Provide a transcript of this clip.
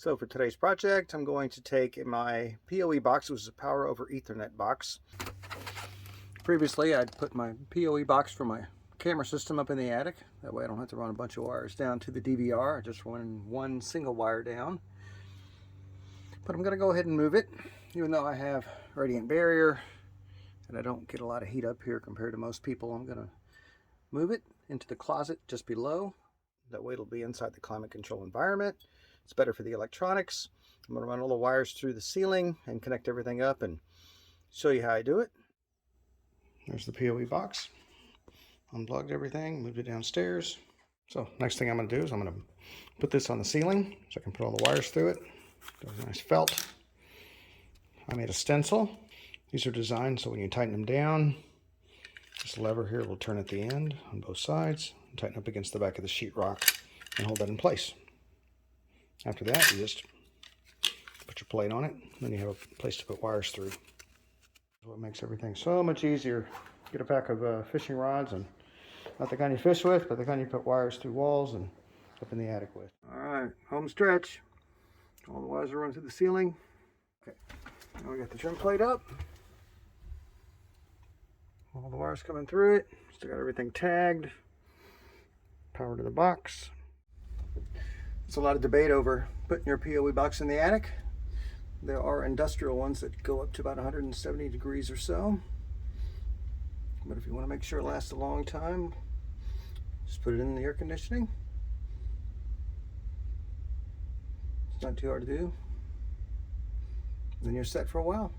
So for today's project, I'm going to take my PoE box, which is a Power over Ethernet box. Previously, I'd put my PoE box for my camera system up in the attic. That way I don't have to run a bunch of wires down to the DVR. I just run one single wire down. But I'm going to go ahead and move it, even though I have radiant barrier and I don't get a lot of heat up here compared to most people. I'm going to move it into the closet just below. That way it'll be inside the climate control environment. It's better for the electronics. I'm going to run all the wires through the ceiling and connect everything up and show you how I do it. There's the PoE box. Unplugged everything, moved it downstairs. So next thing I'm going to do is I'm going to put this on the ceiling so I can put all the wires through it. Got a nice felt. I made a stencil. These are designed so when you tighten them down, this lever here will turn at the end on both sides and tighten up against the back of the sheetrock and hold that in place. After that, you just put your plate on it, and then you have a place to put wires through. That's what makes everything so much easier. Get a pack of fishing rods, and not the kind you fish with, but the kind you put wires through walls and up in the attic with. All right, home stretch. All the wires are run through the ceiling. Okay, now we got the trim plate up. All the wires coming through it. Still got everything tagged. Power to the box. There's a lot of debate over putting your PoE box in the attic. There are industrial ones that go up to about 170 degrees or so. But if you want to make sure it lasts a long time, just put it in the air conditioning. It's not too hard to do. Then you're set for a while.